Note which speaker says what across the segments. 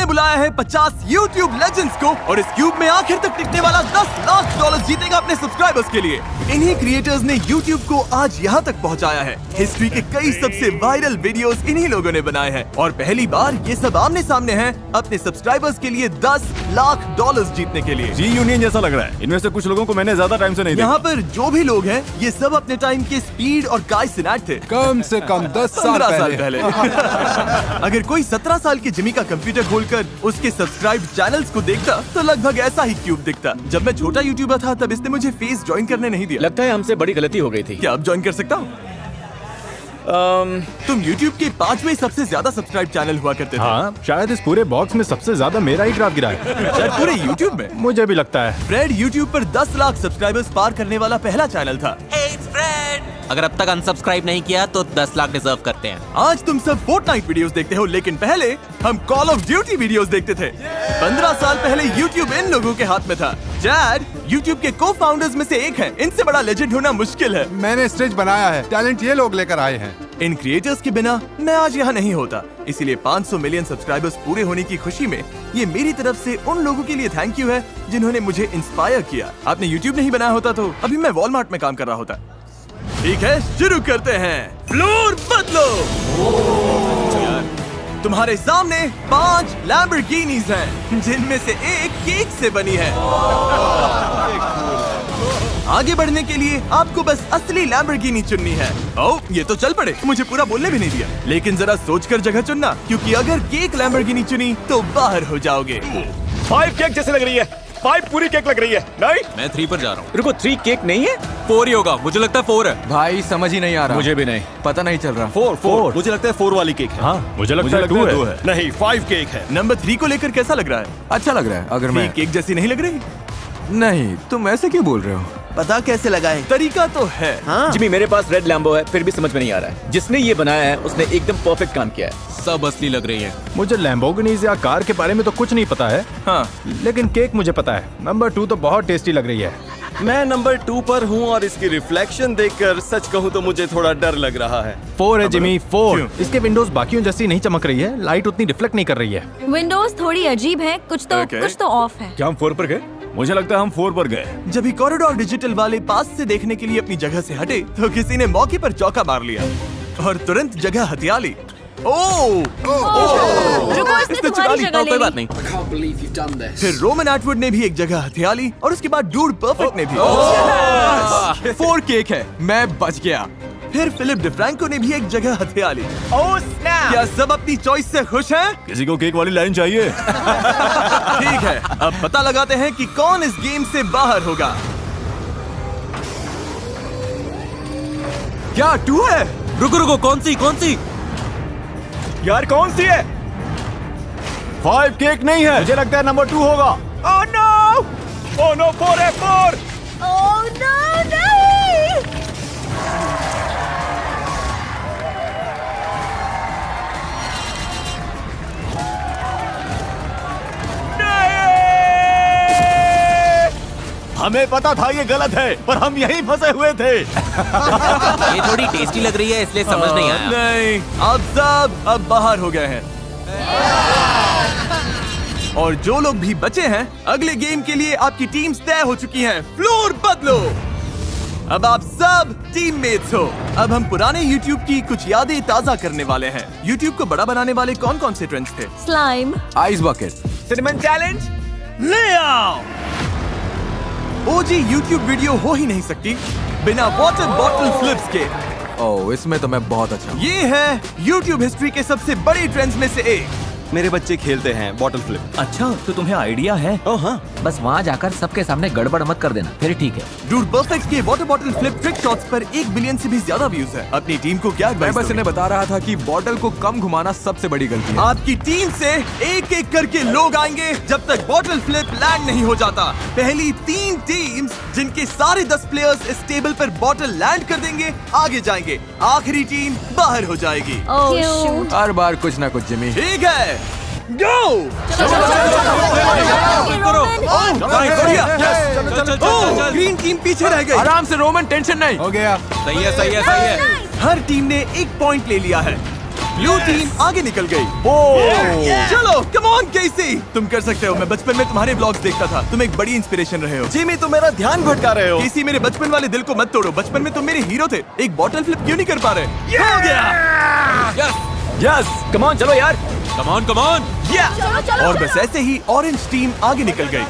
Speaker 1: हमने बुलाया है 50 YouTube लेजेंड्स को और इस क्यूब में आखिर तक टिकने वाला $10 लाख जीतेगा अपने सब्सक्राइबर्स के लिए। इन्हीं क्रिएटर्स ने YouTube को आज यहाँ तक पहुँचाया है। हिस्ट्री के कई सबसे वायरल वीडियोस इन्हीं लोगों ने बनाए हैं और पहली बार ये सब आमने सामने हैं अपने सब्सक्राइबर्स के लिए $10 लाख जीतने के लिए।
Speaker 2: रीयूनियन जैसा लग रहा है। इनमें से कुछ लोगों को मैंने ज्यादा टाइम से नहीं देखा।
Speaker 1: यहाँ पर जो भी लोग हैं ये सब अपने टाइम के स्पीड और गाय सिनाट थे।
Speaker 3: कम से कम 10 साल
Speaker 1: 15 साल पहले। अगर कोई 17 साल के जिमी का कंप्यूटर खोलकर उसके सब्सक्राइब चैनल्स को देखता तो लगभग ऐसा ही क्यूब दिखता। जब मैं छोटा यूट्यूबर था तब इसने मुझे फेस ज्वाइन करने नहीं दिया।
Speaker 4: लगता है हमसे बड़ी गलती हो गई थी।
Speaker 1: क्या अब ज्वाइन कर सकता हूँ? तुम YouTube के 5वें सबसे ज्यादा सब्सक्राइब चैनल हुआ करते थे।
Speaker 2: हाँ, शायद इस पूरे बॉक्स में सबसे ज्यादा मेरा ही ग्राफ गिरा है।
Speaker 1: शायद पूरे YouTube में।
Speaker 2: मुझे भी लगता है।
Speaker 1: फ्रेड YouTube पर 10 लाख सब्सक्राइबर्स पार करने वाला पहला चैनल था।
Speaker 5: अगर अब तक अनसब्सक्राइब नहीं किया तो 10 लाख डिजर्व करते हैं।
Speaker 1: आज तुम सब फोर्टनाइट वीडियोस देखते हो, लेकिन पहले हम कॉल ऑफ ड्यूटी वीडियोस देखते थे। 15 साल पहले YouTube इन लोगों के हाथ में था। जैड YouTube के को फाउंडर्स में से एक है। इनसे बड़ा लेजेंड होना मुश्किल है।
Speaker 3: मैंने स्टेज बनाया है, टैलेंट ये लोग लेकर आए हैं।
Speaker 1: इन क्रिएटर्स के बिना मैं आज यहाँ नहीं होता। इसीलिए 500 मिलियन सब्सक्राइबर्स पूरे होने की खुशी में ये मेरी तरफ से उन लोगों के लिए थैंक यू है जिन्होंने मुझे इंस्पायर किया। आपने YouTube नहीं बनाया होता तो अभी मैं वॉलमार्ट में काम कर रहा होता। ठीक है, शुरू करते हैं। फ्लोर बदलो। तुम्हारे सामने 5 लैम्बोर्गिनीज हैं, जिनमें से एक केक से बनी है। आगे बढ़ने के लिए आपको बस असली लैम्बोर्गिनी चुननी है। ओह, ये तो चल पड़े, मुझे पूरा बोलने भी नहीं दिया। लेकिन जरा सोचकर जगह चुनना, क्योंकि अगर केक लैम्बोर्गिनी चुनी तो बाहर हो जाओगे।
Speaker 2: 5 केक जैसे लग रही है। 5 पूरी केक लग रही है। नहीं,
Speaker 5: मैं 3 पर जा रहा हूँ।
Speaker 4: रुको, 3 केक नहीं है?
Speaker 5: 4 ही होगा, मुझे लगता है 4 है।
Speaker 6: भाई समझ ही नहीं आ रहा।
Speaker 4: मुझे भी नहीं
Speaker 6: पता नहीं चल रहा।
Speaker 2: 4
Speaker 7: मुझे लगता है 4 वाली केक है।
Speaker 2: हाँ, मुझे लगता है 2 है।
Speaker 7: नहीं, 5 केक है।
Speaker 1: नंबर 3 को लेकर कैसा लग रहा है?
Speaker 6: अच्छा लग रहा है। अगर मैं
Speaker 1: केक जैसी नहीं लग रही?
Speaker 6: नहीं, तुम ऐसे क्यों बोल रहे हो?
Speaker 1: पता कैसे लगाए? तरीका तो है। हाँ।
Speaker 4: जिमी, मेरे पास रेड लैम्बो है, फिर भी समझ में नहीं आ रहा है। जिसने ये बनाया है उसने एकदम परफेक्ट काम किया है।
Speaker 5: सब असली लग रही है।
Speaker 2: मुझे लैम्बोर्गिनीज या कार के बारे में तो कुछ नहीं पता है।
Speaker 1: हाँ,
Speaker 2: लेकिन केक मुझे पता है। नंबर 2 तो बहुत टेस्टी लग रही है।
Speaker 7: मैं नंबर 2 पर हूँ और इसकी रिफ्लेक्शन देखकर सच कहूँ तो मुझे थोड़ा डर लग रहा है।
Speaker 2: 4 है जिमी, 4।
Speaker 1: क्यों?
Speaker 2: इसके विंडोज बाकियों जैसी नहीं चमक रही है। लाइट उतनी रिफ्लेक्ट नहीं कर रही है।
Speaker 8: विंडोज थोड़ी अजीब है, कुछ तो ऑफ है।
Speaker 2: क्या हम 4 पर गए? मुझे लगता है हम 4 पर गए।
Speaker 1: जब भी कॉरिडोर डिजिटल वाले पास से देखने के लिए अपनी जगह से हटे तो किसी ने मौके पर चौका मार लिया और तुरंत जगह हथिया ली।
Speaker 8: रुको, इसने तुम्हारी जगह ले
Speaker 5: कोई बात
Speaker 8: ली।
Speaker 5: नहीं।
Speaker 1: फिर रोमन एटवुड ने भी एक जगह हथिया ली और उसके बाद डूड परफेक्ट ने भी।
Speaker 6: 4 केक है, मैं बच गया।
Speaker 1: फिर फिलिप डिफ्रैंको ने भी एक जगह हथिया ली। क्या सब अपनी चॉइस से खुश हैं?
Speaker 2: किसी को केक वाली लाइन चाहिए?
Speaker 1: ठीक है, अब पता लगाते हैं कि कौन इस गेम से बाहर होगा।
Speaker 6: क्या 2 है?
Speaker 5: रुको, कौन सी?
Speaker 2: यार कौन सी है? 5 केक नहीं है। मुझे लगता है नंबर 2 होगा। ओह नो, 4 है, 4।
Speaker 8: ओह नो, नहीं।
Speaker 2: हमें पता था ये गलत है, पर हम यहीं फंसे हुए थे।
Speaker 5: ये थोड़ी टेस्टी लग रही है इसलिए समझ नहीं आया।
Speaker 1: नहीं, आप सब अब बाहर हो गए हैं। और जो लोग भी बचे हैं, अगले गेम के लिए आपकी टीम्स तय हो चुकी हैं। फ्लोर बदलो। अब आप सब टीममेट्स हो। अब हम पुराने YouTube की कुछ यादें ताजा करने वाले हैं। YouTube को बड़ा बनाने वाले कौन कौन से ट्रेंड्स थे?
Speaker 8: Slime,
Speaker 6: ice bucket,
Speaker 4: cinnamon challenge.
Speaker 1: ले आओ। OG YouTube वीडियो हो ही नहीं सकती बिना वाटर बॉटल फ्लिप्स के।
Speaker 6: ओह, इसमें तो मैं बहुत अच्छा हूँ।
Speaker 1: ये है YouTube हिस्ट्री के सबसे बड़े ट्रेंड्स में से एक।
Speaker 7: मेरे बच्चे खेलते हैं बॉटल फ्लिप।
Speaker 5: अच्छा, तो तुम्हें आइडिया है?
Speaker 7: ओह हाँ,
Speaker 5: बस वहाँ जाकर सबके सामने गड़बड़ मत कर देना, फिर ठीक है।
Speaker 1: डूड परफेक्ट के water bottle flip trick shots पर 1 बिलियन से भी ज्यादा व्यूज है। अपनी टीम को क्या
Speaker 6: मैं
Speaker 1: एडवाइस
Speaker 6: बस
Speaker 1: दोगे?
Speaker 6: इन्हें बता रहा था कि बॉटल को कम घुमाना सबसे बड़ी गलती है।
Speaker 1: आपकी टीम से एक एक करके लोग आएंगे जब तक बॉटल फ्लिप लैंड नहीं हो जाता। पहली 3 टीम्स जिनके सारे 10 प्लेयर्स इस टेबल पर बॉटल लैंड कर देंगे आगे जाएंगे। आखिरी टीम बाहर हो जाएगी।
Speaker 8: ओह शूट।
Speaker 6: हर बार कुछ ना कुछ जिमी।
Speaker 1: ठीक है, गो। ग्रीन टीम पीछे रह गई।
Speaker 6: आराम से रोमन, टेंशन नहीं। हो गया।
Speaker 5: सही है।
Speaker 1: हर टीम ने 1 पॉइंट ले लिया है। ब्लू टीम आगे निकल गई। चलो, कम ऑन केसी, तुम कर सकते हो। मैं बचपन में तुम्हारे ब्लॉग्स देखता था, तुम एक बड़ी इंस्पिरेशन रहे हो।
Speaker 7: जिमी तुम मेरा ध्यान भटका रहे हो।
Speaker 1: केसी, मेरे बचपन वाले दिल को मत तोड़ो। बचपन में तुम मेरे हीरो थे। एक बॉटल फ्लिप क्यों नहीं कर पा रहे? हो गया।
Speaker 4: यस, कम ऑन, चलो यार।
Speaker 5: Come on come on.
Speaker 8: चलो चलो
Speaker 1: और बस ऐसे ही ऑरेंज टीम आगे निकल गई।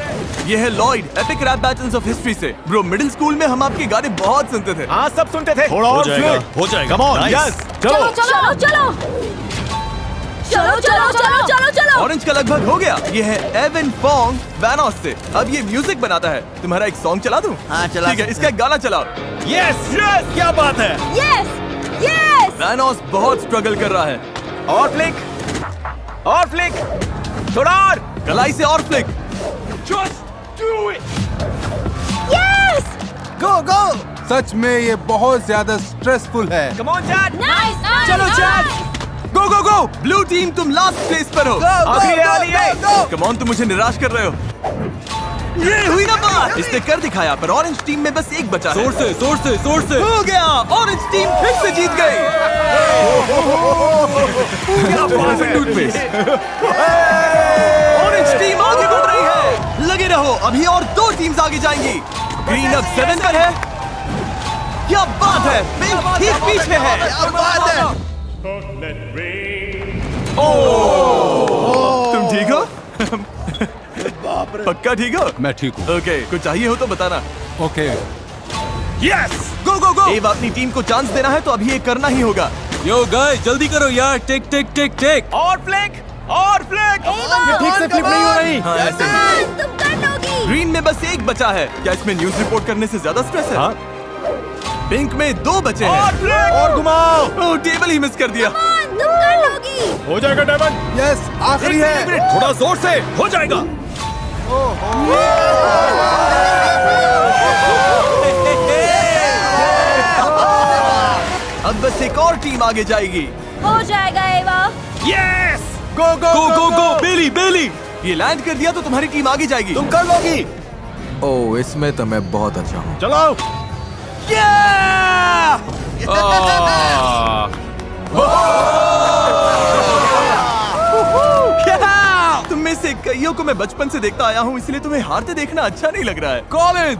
Speaker 1: ये है Lloyd, epic rap battles of history से। ब्रो, मिडिल स्कूल में हम आपके गाने बहुत सुनते थे।
Speaker 4: हाँ, सब सुनते थे।
Speaker 2: थोड़ा
Speaker 7: हो
Speaker 2: और
Speaker 7: जाएगा,
Speaker 2: flip।
Speaker 7: हो जाएगा।
Speaker 2: Come on,
Speaker 7: Nice।
Speaker 2: yes,
Speaker 8: चलो
Speaker 2: चलो।
Speaker 8: चलो चलो चलो चलो चलो चलो चलो।
Speaker 1: ऑरेंज का लगभग हो गया। ये है एवन फोंग वैनोस से। अब ये म्यूजिक बनाता है। तुम्हारा एक सॉन्ग चला दूं?
Speaker 9: हाँ, चला
Speaker 1: ठीक है,
Speaker 9: सकते
Speaker 1: इसका एक गाना चलाओ।
Speaker 7: यस यस, क्या बात है।
Speaker 8: Yes yes.
Speaker 1: वैनोस बहुत स्ट्रगल कर रहा है।
Speaker 4: और फ्लिक, और फ्लिक, थोड़ा और।
Speaker 1: कलाई से और फ्लिक।
Speaker 8: यस।
Speaker 3: गो गो। सच में ये बहुत ज्यादा स्ट्रेसफुल है।
Speaker 4: Come on chat.
Speaker 8: नाइस।
Speaker 4: चलो चैट।
Speaker 1: गो गो गो। ब्लू टीम तुम लास्ट प्लेस पर हो।
Speaker 4: आखिरी वाली है।
Speaker 1: कम ऑन, तुम मुझे निराश कर रहे हो। ये हुई ना बात। इसने कर दिखाया, पर ऑरेंज टीम में बस एक बचा है।
Speaker 5: जोर से
Speaker 1: हो गया। ऑरेंज टीम फिर से जीत गई। ऑरेंज टीम आगे बढ़ रही है। लगे रहो, अभी और 2 टीम्स आगे जाएंगी। ग्रीन अब 7 पर है। क्या बात है, पिंक ठीक पीछे है।
Speaker 3: क्या बात है।
Speaker 1: तुम ठीक हो? पक्का ठीक हो?
Speaker 3: मैं ठीक हूँ।
Speaker 1: ओके, कुछ चाहिए हो तो बताना।
Speaker 3: ओके।
Speaker 1: यस, गो गो गो। अब अपनी टीम को चांस देना है तो अभी ये करना ही होगा।
Speaker 5: यो गाइस, जल्दी करो यार। टिक टिक टिक टिक।
Speaker 4: और फ्लिक, और फ्लिक।
Speaker 8: ये
Speaker 4: ठीक से फ्लिप नहीं हो रही।
Speaker 1: हाँ, ऐसे ही।
Speaker 8: तुम कर लोगी।
Speaker 1: ग्रीन में बस एक बचा है। क्या इसमें न्यूज रिपोर्ट करने से ज्यादा स्ट्रेस है?
Speaker 2: हाँ।
Speaker 1: पिंक में 2 बचे हैं।
Speaker 4: और फ्लिक, और घुमाओ।
Speaker 1: ओह, टेबल ही मिस कर दिया।
Speaker 8: तुम कर लोगी।
Speaker 2: हो जाएगा डायमंड।
Speaker 3: यस, आखिरी है।
Speaker 7: थोड़ा जोर से, हो जाएगा।
Speaker 1: अब बस एक और टीम आगे जाएगी।
Speaker 8: हो जाएगा एवा।
Speaker 1: यस, गो गो
Speaker 5: गो गो गो। बेली बेली।
Speaker 1: ये लैंड कर दिया तो तुम्हारी टीम आगे जाएगी।
Speaker 7: तुम कर लोगी।
Speaker 6: ओह, इसमें तो मैं बहुत अच्छा हूँ।
Speaker 2: चलो।
Speaker 1: तुम में से कईयों को मैं बचपन से देखता आया हूँ, इसलिए तुम्हें हारते देखना अच्छा नहीं लग रहा है।
Speaker 6: कॉलेज।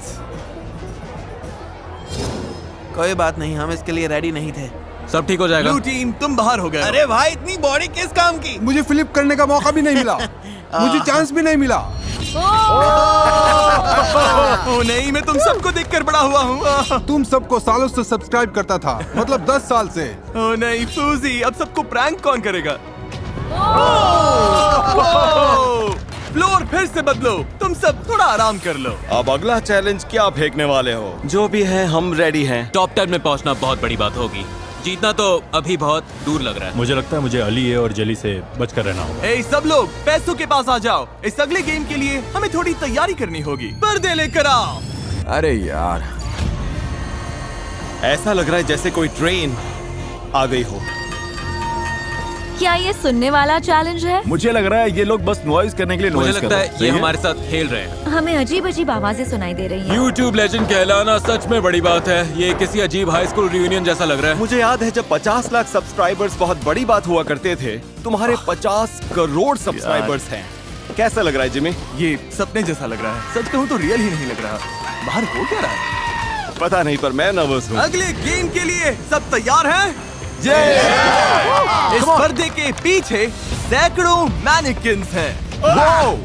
Speaker 9: कोई बात नहीं, हम इसके लिए रेडी नहीं थे।
Speaker 5: सब ठीक हो जाएगा।
Speaker 1: ब्लू टीम तुम बाहर हो गए।
Speaker 9: अरे भाई, इतनी बॉडी किस काम की?
Speaker 3: मुझे फ्लिप करने का मौका भी नहीं मिला। मुझे चांस भी नहीं मिला।
Speaker 1: ओह नहीं, मैं तुम सबको देखकर बड़ा हुआ हूँ।
Speaker 3: तुम सबको सालों से सब्सक्राइब करता था, मतलब 10 साल से।
Speaker 1: ओह नहीं फूजी, अब सबको प्रैंक कौन करेगा? फ्लोर फिर से बदलो। तुम सब थोड़ा आराम कर लो।
Speaker 7: अब अगला चैलेंज क्या फेंकने वाले हो? जो भी है, हम रेडी हैं।
Speaker 5: टॉप 10 में पहुंचना बहुत बड़ी बात होगी। जीतना तो अभी बहुत दूर लग रहा है।
Speaker 2: मुझे लगता है मुझे अली और जली से बचकर रहना होगा।
Speaker 1: ए सब लोग पैसों के पास आ जाओ। इस अगले गेम के लिए हमें थोड़ी तैयारी करनी होगी। पर्दे लेकर आओ।
Speaker 6: अरे यार,
Speaker 7: ऐसा लग रहा है जैसे कोई ट्रेन आ गई हो।
Speaker 8: क्या ये सुनने वाला चैलेंज है?
Speaker 2: मुझे लग रहा है ये लोग बस नॉइज करने के लिए
Speaker 5: मुझे
Speaker 2: नॉइज कर
Speaker 5: लगता
Speaker 2: रहे
Speaker 5: है
Speaker 2: हैं।
Speaker 5: ये
Speaker 2: सही
Speaker 5: हमारे साथ खेल रहे हैं।
Speaker 8: हमें अजीब अजीब आवाजें सुनाई दे रही हैं।
Speaker 5: YouTube लेजेंड कहलाना सच में बड़ी बात है। ये किसी अजीब हाई स्कूल रियूनियन जैसा लग रहा है।
Speaker 7: मुझे याद है जब 50 लाख सब्सक्राइबर्स बहुत बड़ी बात हुआ करते थे। तुम्हारे 50 करोड़ सब्सक्राइबर्स हैं। कैसा लग रहा है जिमी?
Speaker 1: ये सपने जैसा लग रहा है। सच कहूँ तो रियल ही नहीं लग रहा। बाहर हो क्या रहा है?
Speaker 7: पता नहीं, पर मैं नर्वस हूँ।
Speaker 1: अगले गेम के लिए सब तैयार हैं? इस पर्दे के पीछे सैकड़ों मैनिकिन्स हैं।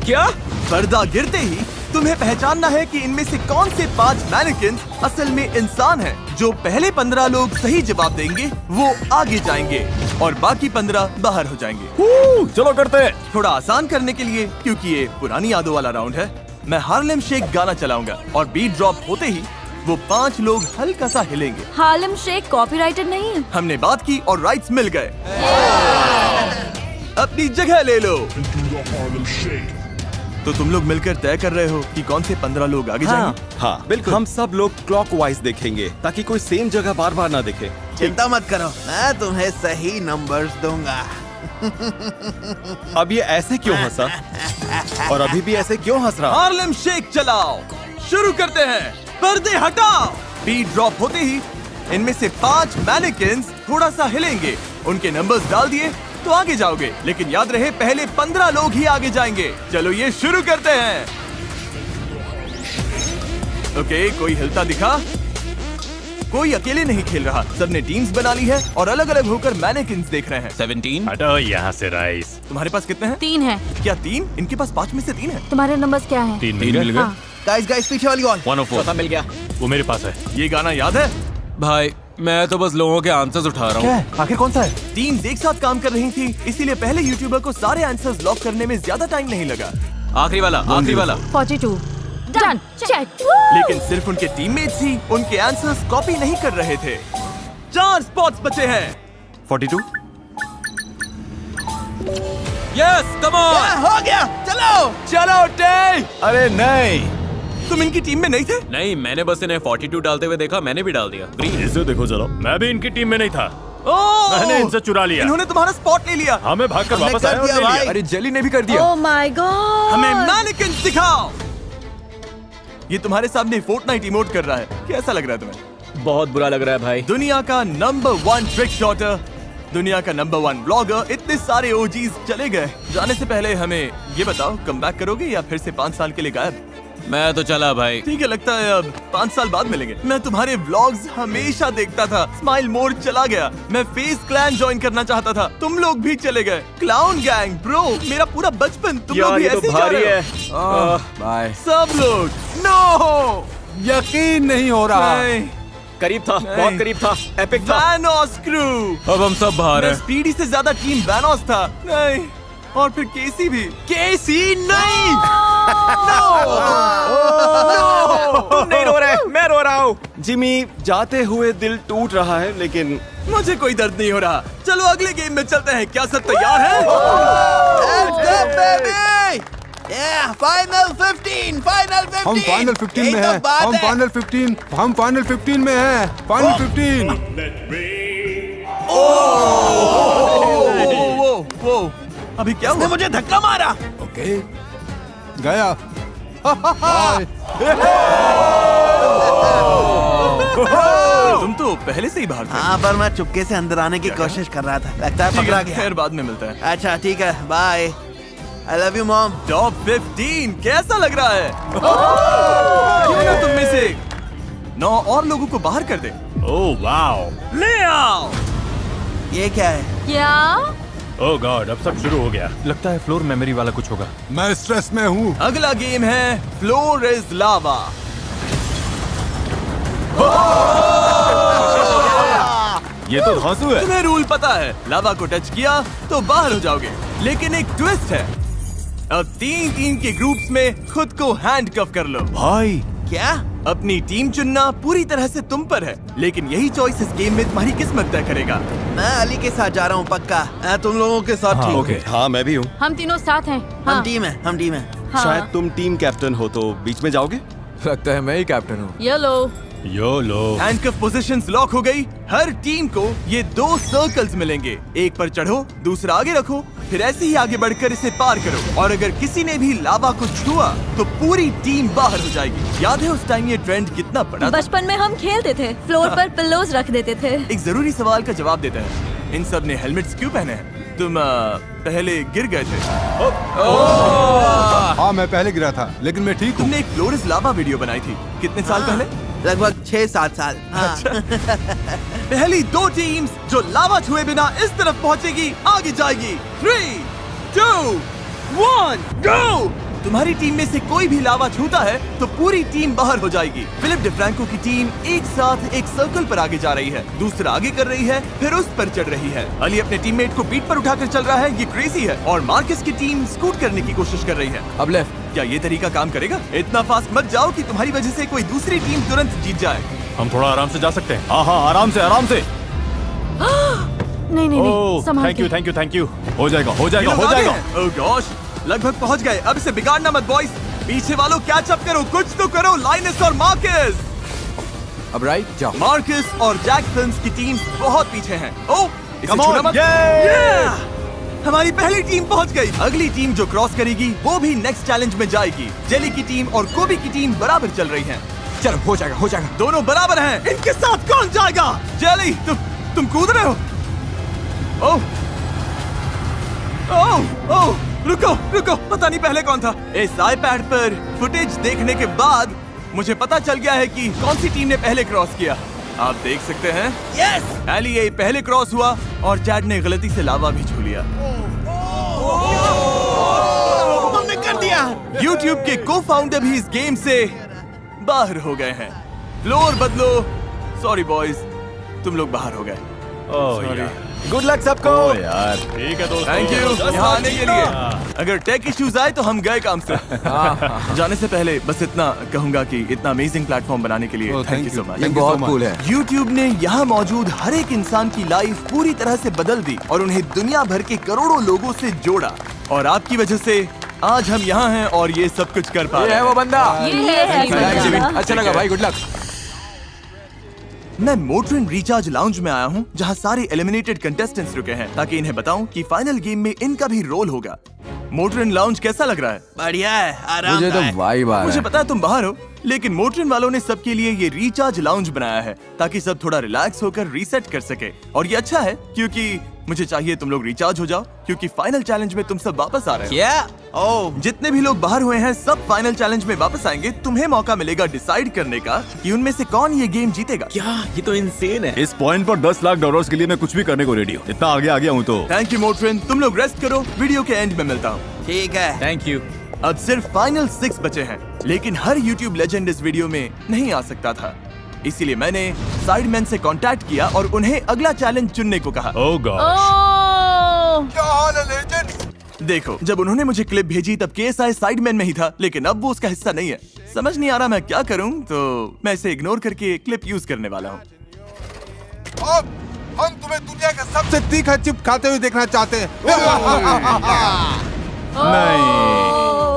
Speaker 4: क्या?
Speaker 1: पर्दा गिरते ही तुम्हें पहचानना है कि इनमें से कौन से 5 मैनिकिन्स असल में इंसान हैं। जो पहले 15 लोग सही जवाब देंगे वो आगे जाएंगे और बाकी 15 बाहर हो जाएंगे।
Speaker 2: चलो करते हैं।
Speaker 1: थोड़ा आसान करने के लिए, क्योंकि ये पुरानी यादों वाला राउंड है, मैं हार्लेम शेक गाना चलाऊंगा और बीट ड्रॉप होते ही वो 5 लोग हल्का सा हिलेंगे।
Speaker 8: हार्लेम शेक कॉपीराइटेड नहीं है।
Speaker 1: हमने बात की और राइट्स मिल गए। अपनी जगह ले लो। तो तुम लोग मिलकर तय कर रहे हो कि कौन से 15 लोग आगे जाएंगे?
Speaker 7: हाँ बिल्कुल। हम सब लोग क्लॉकवाइज देखेंगे ताकि कोई सेम जगह बार बार ना दिखे।
Speaker 9: चिंता मत करो, मैं तुम्हें सही नंबर्स दूंगा।
Speaker 7: अब ये ऐसे क्यों हंसा? और अभी भी ऐसे क्यों हंस रहा?
Speaker 1: हार्लेम शेक चलाओ। शुरू करते हैं। पर्दे हटाओ। बीट ड्रॉप होते ही इनमें से 5 मैनिकिन्स थोड़ा सा हिलेंगे। उनके नंबर्स डाल दिए तो आगे जाओगे, लेकिन याद रहे पहले 15 लोग ही आगे जाएंगे। चलो ये शुरू करते हैं। ओके, कोई हिलता दिखा? कोई अकेले नहीं खेल रहा, सबने टीम्स बना ली है और अलग अलग होकर मैनेकिन्स देख रहे हैं।
Speaker 5: 17।
Speaker 2: हटो यहाँ से राइस।
Speaker 1: तुम्हारे पास कितने हैं?
Speaker 8: 3 है।
Speaker 1: क्या 3? इनके पास 5 में से 3 है।
Speaker 8: तुम्हारे नंबर्स क्या है?
Speaker 2: 3 मिल गए।
Speaker 8: हाँ।
Speaker 9: गाइस पीछे वाली वॉल।
Speaker 5: 104।
Speaker 4: चौथा मिल गया।
Speaker 2: वो मेरे पास है।
Speaker 1: ये गाना याद है?
Speaker 5: भाई मैं तो बस लोगों के आंसर्स उठा रहा हूँ।
Speaker 1: आखिर कौन सा है? टीम्स एक साथ काम कर रही थी, इसीलिए पहले यूट्यूबर को सारे आंसर्स लॉक करने में ज्यादा टाइम नहीं लगा।
Speaker 5: आखिरी वाला, आखिरी वाला।
Speaker 8: 42। डन। चेक।
Speaker 1: लेकिन सिर्फ उनके टीममेट्स ही उनके आंसर्स कॉपी नहीं कर रहे थे। 4 स्पॉट्स बचे हैं।
Speaker 7: 42।
Speaker 5: Yes, come on.
Speaker 9: हो गया, चलो।
Speaker 1: चलो टे,
Speaker 2: अरे नहीं,
Speaker 1: तुम इनकी टीम में नहीं थे?
Speaker 5: नहीं, मैंने बस इन्हें 42 डालते हुए देखा, मैंने भी डाल दिया। ग्रीन।
Speaker 2: इसे देखो जरा, मैं भी इनकी टीम में नहीं था।
Speaker 1: ओह!
Speaker 2: मैंने इनसे चुरा लिया।
Speaker 1: इन्होंने तुम्हारा स्पॉट ले लिया।
Speaker 2: हाँ, मैं भागकर
Speaker 9: हमने
Speaker 2: वापस
Speaker 9: कर
Speaker 2: आया और
Speaker 9: दिया
Speaker 2: ले लिया।
Speaker 9: भाई।
Speaker 6: अरे जेली ने भी कर दिया।
Speaker 8: Oh my God.
Speaker 1: हमें मैनेकिन्स दिखाओ। ये तुम्हारे सामने फोर्टनाइट इमोट कर रहा है, कैसा लग रहा है तुम्हें?
Speaker 4: बहुत बुरा लग रहा है भाई।
Speaker 1: दुनिया का नंबर 1 ट्रिक शॉटर, दुनिया का नंबर 1 ब्लॉगर, इतने सारे ओजीज चले गए। जाने से पहले हमें ये बताओ, कमबैक करोगे या फिर से 5 साल के लिए गायब?
Speaker 5: मैं तो चला भाई।
Speaker 1: ठीक है, लगता है अब 5 साल बाद मिलेंगे। मैं तुम्हारे व्लॉग्स हमेशा देखता था। स्माइल मोड चला गया। मैं फेस क्लैन ज्वाइन करना चाहता था, तुम लोग भी चले गए। क्लाउन गैंग ब्रो, मेरा पूरा बचपन तुम लोग
Speaker 4: यार
Speaker 1: भी
Speaker 4: ये
Speaker 1: ऐसे
Speaker 4: तो
Speaker 1: ही जा
Speaker 4: भारी
Speaker 1: रहे
Speaker 4: है।
Speaker 1: हो।
Speaker 6: बाय।
Speaker 1: सब लोग नो,
Speaker 3: यकीन नहीं हो रहा।
Speaker 1: नहीं,
Speaker 4: करीब था,
Speaker 1: नहीं।
Speaker 4: बहुत करीब था, एपिक था।
Speaker 1: वैनोस क्रू।
Speaker 5: अब हम सब बाहर
Speaker 1: मैं
Speaker 5: हैं।
Speaker 1: स्पीडी से ज्यादा टीम वैनोस था। नहीं, और फिर केसी भी। केसी नहीं।
Speaker 4: तुम नहीं रो रहे, मैं रो रहा हूँ।
Speaker 7: जिमी, जाते हुए दिल टूट रहा है, लेकिन
Speaker 1: मुझे कोई दर्द नहीं हो रहा। चलो अगले गेम में चलते हैं। क्या सब तैयार है?
Speaker 9: Let's go, baby! Yeah, final 15, final 15.
Speaker 3: हम फाइनल 15
Speaker 9: यही
Speaker 3: में
Speaker 9: तो
Speaker 3: हैं।
Speaker 9: बात
Speaker 3: हम
Speaker 9: है।
Speaker 3: फाइनल 15, हम फाइनल 15 में हैं। फाइनल 15।
Speaker 1: वो अभी क्या हुआ?
Speaker 9: मुझे धक्का मारा।
Speaker 3: ओके, गया।
Speaker 1: तुम तो पहले से ही बाहर थे।
Speaker 9: हाँ, पर मैं चुपके से अंदर आने की
Speaker 1: क्या
Speaker 9: कोशिश कर रहा था। लगता है
Speaker 1: ठीक
Speaker 9: पकड़ा
Speaker 1: है,
Speaker 9: गया।
Speaker 1: खैर बाद में मिलता है।
Speaker 9: अच्छा ठीक है, bye. I love you mom.
Speaker 1: Top 15 कैसा लग रहा है? क्यों ना तुम में से 9 और लोगों को बाहर कर दे।
Speaker 2: ओह वाओ,
Speaker 1: ले आओ।
Speaker 9: ये क्या है?
Speaker 8: क्या?
Speaker 2: ओह गॉड, अब सब शुरू हो गया। लगता है फ्लोर मेमोरी वाला कुछ होगा।
Speaker 3: मैं स्ट्रेस में हूँ।
Speaker 1: अगला गेम है फ्लोर इज लावा।
Speaker 2: ये तो धांसू है।
Speaker 1: तुम्हें रूल पता है, लावा को टच किया तो बाहर हो जाओगे। लेकिन एक ट्विस्ट है, अब 3 टीम के ग्रुप्स में खुद को हैंडकफ कर लो।
Speaker 2: भाई,
Speaker 9: क्या?
Speaker 1: अपनी टीम चुनना पूरी तरह से तुम पर है, लेकिन यही चॉइस इस गेम में तुम्हारी किस्मत तय करेगा।
Speaker 9: मैं अली के साथ जा रहा हूँ पक्का। तुम लोगों के साथ ठीक।
Speaker 2: ओके।
Speaker 7: हाँ, मैं भी हूँ।
Speaker 8: हम तीनों साथ हैं।
Speaker 9: हम
Speaker 8: हाँ।
Speaker 9: टीम है, हम टीम है।
Speaker 8: हाँ।
Speaker 7: शायद तुम टीम कैप्टन हो तो बीच में जाओगे।
Speaker 6: लगता है मैं ही कैप्टन हूँ।
Speaker 8: Yellow.
Speaker 2: YOLO.
Speaker 1: Handcuff positions lock हो गई। हर टीम को ये 2 सर्कल्स मिलेंगे। एक पर चढ़ो, दूसरा आगे रखो, फिर ऐसे ही आगे बढ़कर इसे पार करो। और अगर किसी ने भी लावा को छुआ तो पूरी टीम बाहर हो जाएगी। याद है उस टाइम ये ट्रेंड कितना बड़ा था?
Speaker 8: बचपन में हम खेलते थे, फ्लोर पर पिल्लोज रख देते थे।
Speaker 1: एक जरूरी सवाल का जवाब देते हैं, इन सब ने हेलमेट्स क्यों पहने हैं? तुम पहले गिर गए थे।
Speaker 3: हाँ, मैं पहले गिरा था, लेकिन मैं ठीक हूँ।
Speaker 1: तुमने एक फ्लोर इज लावा वीडियो बनाई थी, कितने साल पहले?
Speaker 9: लगभग 6-7 साल। हाँ।
Speaker 1: पहली 2 टीम्स जो लावा छुए बिना इस तरफ पहुंचेगी आगे जाएगी। 3, 2, 1, गो! तुम्हारी टीम में से कोई भी लावा छूता है तो पूरी टीम बाहर हो जाएगी। फिलिप डिफ्रैंको की टीम एक साथ एक सर्कल पर आगे जा रही है, दूसरा आगे कर रही है, फिर उस पर चढ़ रही है। अली अपने टीममेट को पीठ पर उठाकर चल रहा है, ये क्रेजी है। और मार्कस की टीम स्कूट करने की कोशिश कर रही है।
Speaker 6: अब लेफ्ट।
Speaker 1: क्या ये तरीका काम करेगा? इतना फास्ट मत जाओ कि तुम्हारी वजह से कोई दूसरी टीम तुरंत जीत जाए।
Speaker 2: हम थोड़ा आराम से जा सकते हैं। हाँ हाँ, आराम से, आराम से।
Speaker 8: नहीं नहीं नहीं,
Speaker 2: ओह,
Speaker 8: संभाल
Speaker 2: थैंक यू,
Speaker 8: के।
Speaker 2: Thank you, thank you. हो जाएगा, हो
Speaker 1: ये
Speaker 2: जाएगा,
Speaker 1: लोग
Speaker 2: हो
Speaker 1: आगे
Speaker 2: जाएगा।
Speaker 1: हैं। ओह गॉश, लगभग पहुंच गए। अब इसे बिगाड़ना मत बॉयज। पीछे वालों कैच अप करो, कुछ तो करो। लाइनस और मार्कस।
Speaker 6: अब राइट जाओ।
Speaker 1: मार्कस और जैक फिल्म्स की टीम बहुत पीछे हैं। ओह, इसे
Speaker 2: Come
Speaker 1: छूना
Speaker 2: on,
Speaker 1: मत।
Speaker 2: yay!
Speaker 1: Yeah! हमारी पहली टीम पहुंच गई। अगली टीम जो क्रॉस करेगी वो भी नेक्स्ट चैलेंज में जाएगी। जेली की टीम और कोबी की टीम बराबर चल रही हैं।
Speaker 6: चलो, हो जाएगा, हो जाएगा।
Speaker 1: दोनों बराबर हैं। इनके साथ कौन जाएगा? जेली, तुम कूद रहे हो? ओह, ओह ओह रुको रुको, पता नहीं पहले कौन था। इस आईपैड पर फुटेज देखने के बाद मुझे पता चल गया है कि कौन सी टीम ने पहले क्रॉस किया। आप देख सकते हैं, यस, एलिए पहले क्रॉस हुआ और चैड ने गलती से लावा भी छू लिया।
Speaker 9: तुमने कर दिया।
Speaker 1: YouTube के को-फाउंडर भी इस गेम से बाहर हो गए हैं। फ्लोर बदलो। सॉरी बॉयज, तुम लोग बाहर हो गए।
Speaker 7: गुड लक सबको।
Speaker 2: यार ठीक है दोस्तों,
Speaker 1: थैंक यू यहाँ आने के लिए। अगर टेक इश्यूज आए तो हम गए काम से। जाने से पहले बस इतना कहूंगा कि इतना अमेजिंग प्लेटफॉर्म बनाने के लिए थैंक यू सो मच।
Speaker 6: ये बहुत कूल है।
Speaker 1: YouTube ने यहाँ मौजूद हर एक इंसान की लाइफ पूरी तरह से बदल दी और उन्हें दुनिया भर के करोड़ों लोगों से जोड़ा। और आपकी वजह से आज हम यहाँ हैं और ये सब कुछ कर पा
Speaker 6: ये
Speaker 1: रहे
Speaker 6: है
Speaker 1: हैं।
Speaker 6: वो बंदा।
Speaker 8: ये है
Speaker 6: अच्छा लगा भाई, गुड लक।
Speaker 1: मैं मोटरिन रिचार्ज लाउंज में आया हूँ जहाँ सारे एलिमिनेटेड कंटेस्टेंट्स रुके हैं ताकि इन्हें बताऊं कि फाइनल गेम में इनका भी रोल होगा। मोटरिन लाउंज कैसा लग रहा है?
Speaker 9: बढ़िया है, आराम।
Speaker 6: मुझे तो वाइब आ
Speaker 1: मुझे
Speaker 6: रहा है।
Speaker 1: पता है तुम बाहर हो, लेकिन मोटरिन वालों ने सबके लिए ये रिचार्ज लाउंज बनाया है ताकि सब थोड़ा रिलैक्स होकर रीसेट कर सके। और ये अच्छा है क्योंकि मुझे चाहिए तुम लोग रिचार्ज हो जाओ क्योंकि फाइनल चैलेंज में तुम सब वापस आ रहे हो।
Speaker 5: क्या?
Speaker 9: ओह,
Speaker 1: जितने भी लोग बाहर हुए हैं सब फाइनल चैलेंज में वापस आएंगे। तुम्हें मौका मिलेगा डिसाइड करने का कि उनमें से कौन ये गेम जीतेगा।
Speaker 4: क्या ये तो इंसेन है।
Speaker 2: इस पॉइंट पर $10 लाख के लिए मैं कुछ भी करने को रेडी हूँ। इतना आगे आ गया हूँ तो।
Speaker 1: थैंक यू मोटरिन, तुम लोग रेस्ट करो, वीडियो के एंड में मिलता हूँ।
Speaker 9: ठीक है।
Speaker 4: Thank you.
Speaker 1: अब सिर्फ फाइनल 6 बचे हैं, लेकिन हर YouTube लेजेंड इस वीडियो में नहीं आ सकता था। इसीलिए मैंने साइडमैन से कांटेक्ट किया और उन्हें अगला चैलेंज चुनने को कहा।
Speaker 2: ओह गॉड।
Speaker 3: क्या हाल है लेजेंड?
Speaker 1: देखो, जब उन्होंने मुझे क्लिप भेजी तब KSI साइडमैन में ही था, लेकिन अब वो उसका हिस्सा नहीं है। समझ नहीं आ रहा मैं क्या करूं, तो मैं इसे इग्नोर करके क्लिप यूज करने वाला हूं।
Speaker 3: अब हम तुम्हें दुनिया का सबसे तीखा चिप खाते हुए देखना चाहते हैं।
Speaker 2: नहीं।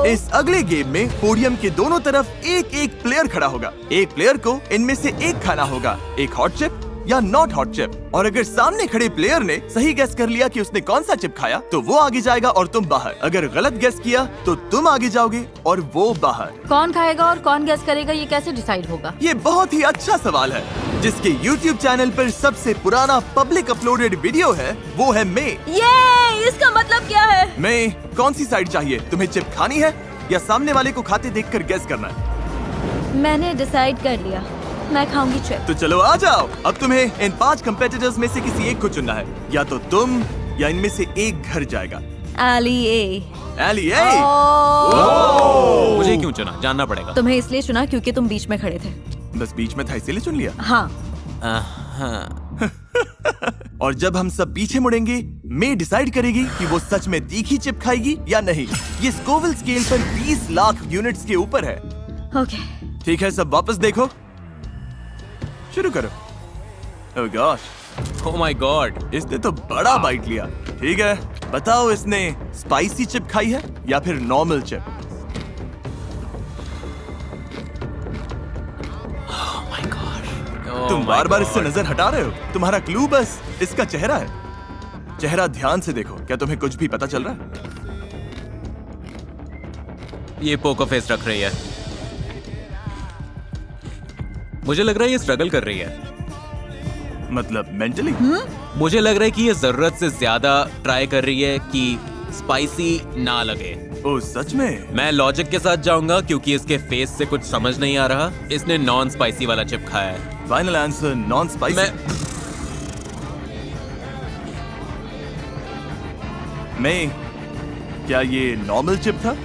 Speaker 1: इस अगले गेम में पोडियम के दोनों तरफ एक एक प्लेयर खड़ा होगा। एक प्लेयर को इनमें से एक खाना होगा, एक हॉट चिप या नॉट हॉट चिप। और अगर सामने खड़े प्लेयर ने सही गेस कर लिया कि उसने कौन सा चिप खाया तो वो आगे जाएगा और तुम बाहर। अगर गलत गेस किया तो तुम आगे जाओगे और वो बाहर।
Speaker 8: कौन खाएगा और कौन गेस करेगा, ये कैसे डिसाइड होगा?
Speaker 1: ये बहुत ही अच्छा सवाल है। जिसके YouTube चैनल पर सबसे पुराना पब्लिक अपलोडेड वीडियो है वो है मे।
Speaker 8: ये इसका मतलब क्या है?
Speaker 1: मे, कौन सी साइड चाहिए? तुम्हें चिप खानी है या सामने वाले को खाते देखकर गेस करना है?
Speaker 8: मैंने डिसाइड कर लिया, मैं खाऊंगी चिप।
Speaker 1: तो चलो आ जाओ। अब तुम्हें इन 5 कंपेटिटर्स में से किसी एक को चुनना है, या तो तुम या इनमें से एक घर जाएगा।
Speaker 8: एली ए।
Speaker 1: एली ए।
Speaker 5: मुझे क्यों चुना? जानना पड़ेगा।
Speaker 8: तुम्हें इसलिए चुना क्योंकि तुम बीच में खड़े थे।
Speaker 1: बस बीच में था इसीलिए चुन लिया।
Speaker 8: हाँ।
Speaker 1: और जब हम सब पीछे मुड़ेंगे, मे डिसाइड करेगी कि वो सच में तीखी चिप खाएगी या नहीं। ये स्कोविल स्केल पर 20 लाख यूनिट्स के ऊपर है।
Speaker 8: ओके।
Speaker 1: ठीक है, सब वापस देखो, शुरू करो। ओह गॉश,
Speaker 5: ओह माय गॉड।
Speaker 1: इसने तो बड़ा बाइट लिया। ठीक है, बताओ इसने स्पाइसी चिप खाई है या फिर नॉर्मल चिप? तुम बार बार इससे नजर हटा रहे हो। तुम्हारा क्लू बस इसका चेहरा है। चेहरा ध्यान से देखो, क्या तुम्हें कुछ भी पता चल रहा है?
Speaker 5: ये पोकर फेस रख रही है। मुझे लग रहा है ये स्ट्रगल कर रही है।
Speaker 1: मतलब मेंटली?
Speaker 5: मुझे लग रहा है कि ये जरूरत से ज्यादा ट्राई कर रही है कि स्पाइसी ना लगे।
Speaker 1: ओ सच में?
Speaker 5: मैं लॉजिक के साथ जाऊंगा क्योंकि इसके फेस से कुछ समझ नहीं आ रहा। इसने नॉन स्पाइसी वाला चिप खाया है।
Speaker 1: Final answer non spicy. मैं क्या ये नॉर्मल चिप था?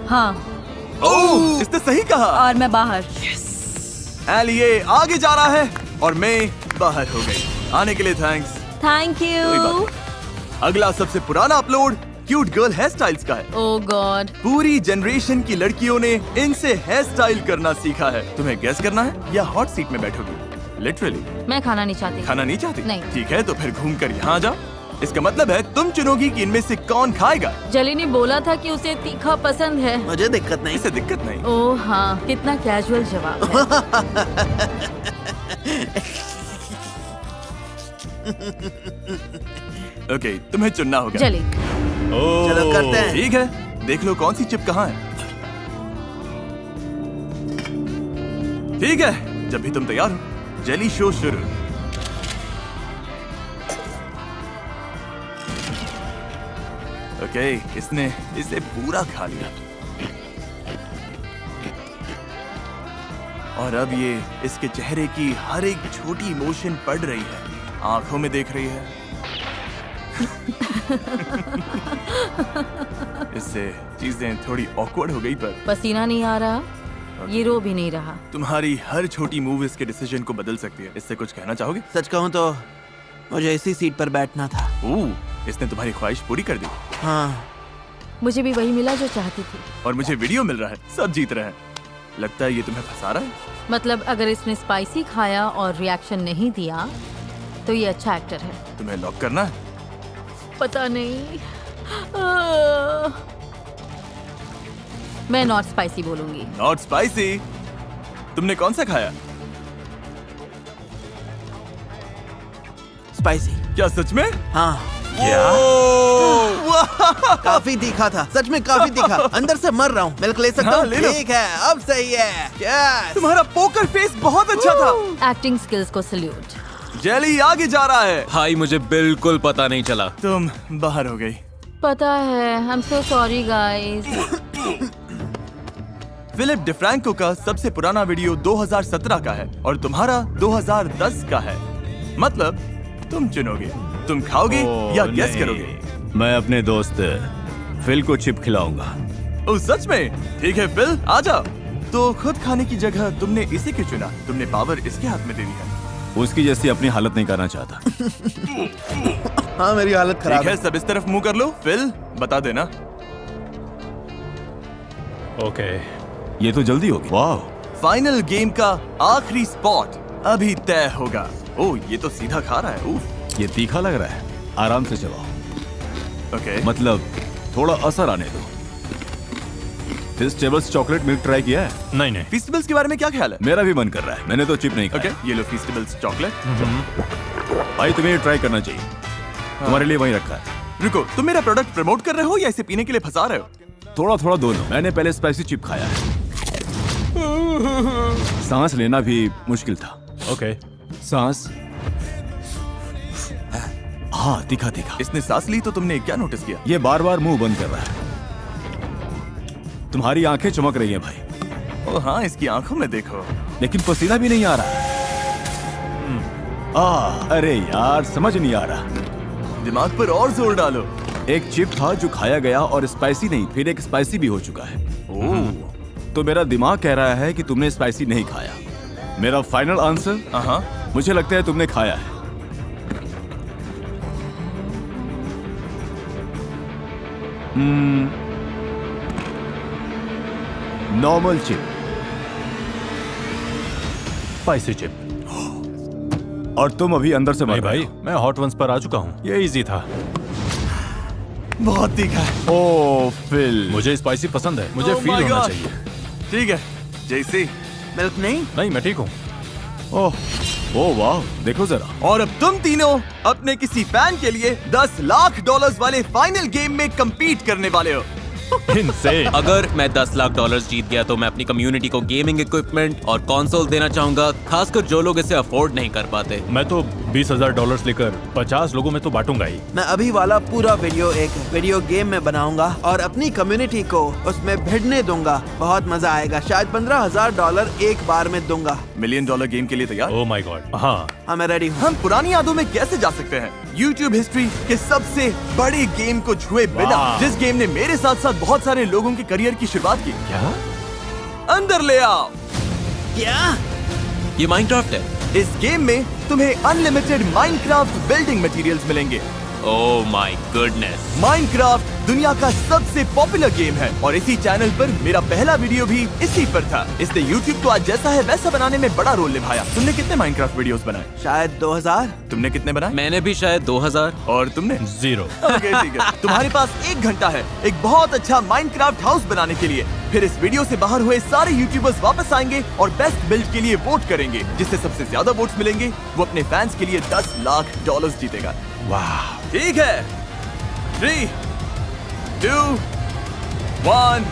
Speaker 8: हाँ।
Speaker 1: ओह, इसने सही कहा।
Speaker 8: और मैं बाहर।
Speaker 1: एली ए आगे जा रहा है और मैं बाहर हो गई। आने के लिए थैंक्स।
Speaker 8: थैंक
Speaker 1: कोई
Speaker 8: यू।
Speaker 1: बात नहीं। अगला सबसे पुराना upload cute girl hair styles का है।
Speaker 8: ओह गॉड।
Speaker 1: पूरी जनरेशन की लड़कियों ने इनसे हेयर स्टाइल करना सीखा है। तुम्हें गेस करना है या हॉट सीट में बैठोगी? लिटरली।
Speaker 8: मैं खाना नहीं चाहती।
Speaker 1: खाना नहीं चाहती?
Speaker 8: नहीं।
Speaker 1: ठीक है, तो फिर घूमकर यहाँ आ जाओ। इसका मतलब है तुम चुनोगी कि इनमें से कौन खाएगा।
Speaker 8: जली ने बोला था कि उसे तीखा पसंद है।
Speaker 9: मुझे दिक्कत नहीं।
Speaker 1: इसे दिक्कत नहीं।
Speaker 8: ओह हाँ, कितना कैजुअल जवाब है।
Speaker 1: ओके, तुम्हें चुनना होगा।
Speaker 8: जली।
Speaker 9: चलो करते हैं।
Speaker 1: ठीक है, देख लो कौन सी चिप कहाँ है। ठीक है, जब भी तुम तैयार हो, जेली शो शुरू। ओके, इसने इसे पूरा खा लिया और अब ये इसके चेहरे की हर एक छोटी इमोशन पढ़ रही है, आंखों में देख रही है। इससे चीजें थोड़ी ऑकवर्ड हो गई, पर
Speaker 8: पसीना नहीं आ रहा, ये रो भी नहीं रहा।
Speaker 1: तुम्हारी हर छोटी मूव इसके डिसीजन को बदल सकती है। इससे कुछ कहना चाहोगे?
Speaker 9: सच कहूँ तो मुझे इसी सीट पर बैठना था।
Speaker 1: इसने तुम्हारी ख्वाहिश पूरी कर दी।
Speaker 9: हाँ,
Speaker 8: मुझे भी वही मिला जो चाहती थी।
Speaker 1: और मुझे वीडियो मिल रहा है, सब जीत रहे हैं। लगता है ये तुम्हें फंसा रहा है।
Speaker 8: मतलब अगर इसने स्पाइसी खाया और रिएक्शन नहीं दिया तो ये अच्छा एक्टर है।
Speaker 1: तुम्हें लॉक करना है?
Speaker 8: पता नहीं। मैं नॉट स्पाइसी बोलूंगी।
Speaker 1: Not spicy? तुमने कौन सा खाया?
Speaker 9: स्पाइसी।
Speaker 1: क्या सच में?
Speaker 9: हाँ,
Speaker 1: वाह!
Speaker 9: काफी तीखा था, सच में काफी तीखा। अंदर से मर रहा हूँ। मिल्क ले सकता
Speaker 1: हाँ,
Speaker 9: हूँ?
Speaker 1: ले लो।
Speaker 9: ठीक है, अब सही है। Yes!
Speaker 1: तुम्हारा पोकर फेस बहुत अच्छा था।
Speaker 8: एक्टिंग स्किल्स को सल्यूट।
Speaker 1: जेली आगे जा रहा है।
Speaker 5: भाई मुझे बिल्कुल पता नहीं चला।
Speaker 1: तुम बाहर हो गई।
Speaker 8: पता है, I am so sorry guys.
Speaker 1: Philip DeFranco का सबसे पुराना वीडियो 2017 का है और तुम्हारा 2010 का है। मतलब तुम चुनोगे, तुम खाओगे या गेस करोगे।
Speaker 2: मैं अपने दोस्त फिल को चिप खिलाऊंगा।
Speaker 1: ओ सच में? ठीक है फिल, आ जाओ। तो खुद खाने की जगह तुमने इसे क्यों चुना? तुमने पावर इसके हाथ में दे दी है।
Speaker 2: उसकी जैसी अपनी हालत नहीं करना चाहता।
Speaker 9: हाँ, मेरी हालत खराब
Speaker 1: ठीक है, सब इस तरफ मुंह कर लो। फिल, बता देना।
Speaker 2: ओके, ये तो जल्दी होगी। वाह,
Speaker 1: फाइनल गेम का आखिरी स्पॉट अभी तय होगा। ओ, ये तो सीधा खा रहा है। उफ,
Speaker 2: ये तीखा लग रहा है। आराम से चबाओ।
Speaker 1: ओके।
Speaker 2: मतलब थोड़ा असर आने दो। फेस्टिवल्स चॉकलेट मिल्क ट्राई किया है?
Speaker 7: नहीं।
Speaker 1: फेस्टिवल्स के बारे में क्या ख्याल है?
Speaker 2: मेरा भी मन कर रहा है। मैंने तो चिप नहीं खाया।
Speaker 1: ओके, ये लो फेस्टिवल्स चॉकलेट।
Speaker 2: भाई तुम्हें ये ट्राई करना चाहिए। तुम्हारे लिए वहीं रखा है।
Speaker 1: रुको, तुम मेरा प्रोडक्ट प्रमोट कर रहे हो या इसे पीने के लिए फंसा रहे हो?
Speaker 2: थोड़ा थोड़ा दोनों। मैंने पहले स्पाइसी चिप खाया है। सांस लेना भी मुश्किल था।
Speaker 7: ओके।
Speaker 2: सांस, हाँ, तीखा तीखा।
Speaker 1: इसने सांस ली तो तुमने क्या नोटिस किया?
Speaker 2: ये बार बार मुंह बंद कर रहा है। तुम्हारी आंखें चमक रही हैं भाई।
Speaker 1: ओ हाँ, इसकी आंखों में देखो।
Speaker 2: लेकिन पसीना भी नहीं आ रहा। अरे यार, समझ नहीं आ रहा।
Speaker 1: दिमाग पर और जोर डालो।
Speaker 2: एक चिप था जो खाया गया और स्पाइसी नहीं, फिर एक स्पाइसी भी हो चुका है। तो मेरा दिमाग कह रहा है कि तुमने स्पाइसी नहीं खाया। मेरा फाइनल आंसर,
Speaker 1: हाँ,
Speaker 2: मुझे लगता है तुमने खाया है। Normal chip,
Speaker 7: spicy chip.
Speaker 2: और तुम अभी अंदर से मर
Speaker 7: भाई,
Speaker 2: रहे हो।
Speaker 7: मैं हॉट वंस पर आ चुका हूँ। ये इजी था।
Speaker 1: बहुत तीखा है।
Speaker 2: ओ फिल,
Speaker 7: मुझे स्पाइसी पसंद है। मुझे
Speaker 1: Oh
Speaker 7: फील
Speaker 1: my
Speaker 7: होना
Speaker 1: God.
Speaker 7: चाहिए।
Speaker 1: ठीक है, जैसे।
Speaker 9: मिल्क नहीं?
Speaker 7: नहीं, मैं ठीक हूँ।
Speaker 2: ओह वाह, देखो जरा।
Speaker 1: और अब तुम तीनों अपने किसी फैन के लिए $10 लाख वाले फाइनल गेम में compete करने वाले हो।
Speaker 7: Insane.
Speaker 5: अगर मैं $10 लाख जीत गया तो मैं अपनी कम्युनिटी को गेमिंग इक्विपमेंट और कंसोल देना चाहूंगा, खासकर जो लोग इसे अफोर्ड नहीं कर पाते।
Speaker 7: मैं तो $20,000 लेकर 50 लोगों में तो बांटूंगा ही।
Speaker 9: मैं अभी वाला पूरा वीडियो एक वीडियो गेम में बनाऊंगा और अपनी कम्युनिटी को उसमें भिड़ने दूंगा। बहुत मजा आएगा। शायद $15,000 एक बार में दूंगा।
Speaker 1: $1 मिलियन गेम के लिए तैयार?
Speaker 7: Oh my God. हाँ,
Speaker 9: हाँ, मैं रेडी हूँ।
Speaker 1: हम पुरानी यादों में कैसे जा सकते हैं? YouTube हिस्ट्री के सबसे बड़े गेम को छुए बिना,
Speaker 7: वाह।
Speaker 1: जिस गेम ने मेरे साथ साथ बहुत सारे लोगों के करियर की शुरुआत की।
Speaker 7: क्या?
Speaker 1: अंदर ले आओ।
Speaker 9: क्या?
Speaker 5: ये माइनक्राफ्ट है।
Speaker 1: इस गेम में तुम्हें अनलिमिटेड माइनक्राफ्ट बिल्डिंग मटेरियल्स मिलेंगे।
Speaker 5: Oh my goodness.
Speaker 1: माइनक्राफ्ट दुनिया का सबसे पॉपुलर गेम है और इसी चैनल पर मेरा पहला वीडियो भी इसी पर था। इसने YouTube को आज जैसा है वैसा बनाने में बड़ा रोल निभाया। तुमने कितने माइनक्राफ्ट वीडियोस बनाए?
Speaker 9: शायद 2000।
Speaker 1: तुमने कितने बनाए?
Speaker 5: मैंने भी शायद 2000।
Speaker 1: और तुमने?
Speaker 7: 0।
Speaker 1: ओके, ठीक है। तुम्हारे पास 1 घंटा है एक बहुत अच्छा माइनक्राफ्ट हाउस बनाने के लिए। फिर इस वीडियो से बाहर हुए सारे यूट्यूबर्स वापस आएंगे और बेस्ट बिल्ड के लिए वोट करेंगे। जिससे सबसे ज्यादा वोट्स मिलेंगे वो अपने फैंस के लिए $10 लाख जीतेगा।
Speaker 7: वाह।
Speaker 1: ठीक है, 3, 2, 1,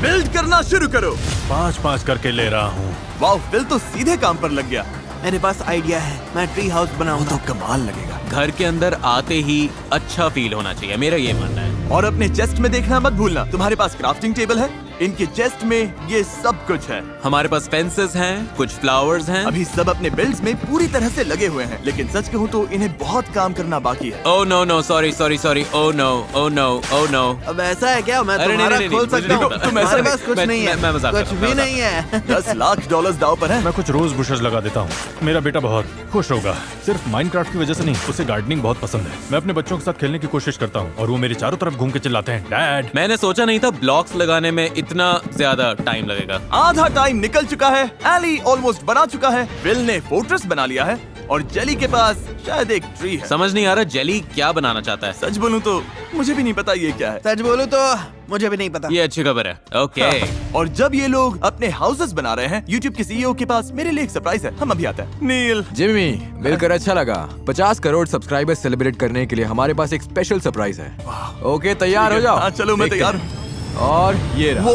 Speaker 1: बिल्ड करना शुरू करो।
Speaker 7: 5-5 करके ले रहा हूँ।
Speaker 1: वाह, फिल तो सीधे काम पर लग गया।
Speaker 9: मेरे पास आइडिया है। मैं ट्री हाउस बनाऊंगा।
Speaker 1: कमाल लगेगा।
Speaker 5: घर के अंदर आते ही अच्छा फील होना चाहिए, मेरा ये मानना है।
Speaker 1: और अपने चेस्ट में देखना मत भूलना, तुम्हारे पास क्राफ्टिंग टेबल है, इनके चेस्ट में ये सब कुछ है।
Speaker 5: हमारे पास फेंसेस हैं, कुछ फ्लावर्स हैं।
Speaker 1: अभी सब अपने बिल्ड्स में पूरी तरह से लगे हुए हैं, लेकिन सच कहूँ तो इन्हें बहुत काम करना बाकी है।
Speaker 5: Oh no no, sorry sorry sorry, oh no oh no oh no.
Speaker 9: अब ऐसा है क्या? मैं
Speaker 5: अरे नहीं,
Speaker 9: तुम्हारा
Speaker 5: नहीं,
Speaker 9: खोल
Speaker 5: नहीं,
Speaker 9: सकता हूँ।
Speaker 5: मुझे नहीं पता।
Speaker 9: तुम्हारे पास कुछ
Speaker 5: मैं-
Speaker 9: नहीं है,
Speaker 5: मैं मजाक कर
Speaker 9: कुछ
Speaker 5: रहा हूँ,
Speaker 9: भी
Speaker 5: मजाक।
Speaker 9: नहीं है।
Speaker 1: $10 लाख दाव पर है।
Speaker 10: मैं कुछ रोज बुशेस लगा देता हूँ, मेरा बेटा बहुत खुश होगा। सिर्फ माइनक्राफ्ट की वजह से नहीं, उसे गार्डनिंग बहुत पसंद है। मैं अपने बच्चों के साथ खेलने की कोशिश करता हूँ और वो मेरे चारों तरफ घूम के चिल्लाते हैं, डैड।
Speaker 5: मैंने सोचा नहीं था ब्लॉक्स लगाने में इतना ज्यादा टाइम लगेगा।
Speaker 1: आधा टाइम निकल चुका है, एली ऑलमोस्ट बना चुका है, विल ने फोर्ट्रेस बना लिया है और जेली के पास शायद एक ट्री है।
Speaker 5: समझ नहीं आ रहा जेली क्या बनाना चाहता है।
Speaker 1: सच बोलूं तो मुझे भी नहीं पता ये क्या है।
Speaker 9: सच बोलूं तो मुझे भी नहीं पता।
Speaker 5: ये अच्छी खबर है। ओके।
Speaker 1: और जब ये लोग अपने हाउसेस बना रहे हैं, YouTube के CEO के पास मेरे लिए एक सरप्राइज है, हम अभी आते हैं। नील,
Speaker 6: जिमी, मिलकर अच्छा लगा। 50 करोड़ सब्सक्राइबर्स सेलिब्रेट करने के लिए हमारे पास एक स्पेशल सरप्राइज है। ओके, तैयार हो जाओ।
Speaker 1: हाँ चलो मैं
Speaker 6: देखते
Speaker 1: तैयार
Speaker 6: हैं।
Speaker 1: हूँ।
Speaker 6: और ये रहा।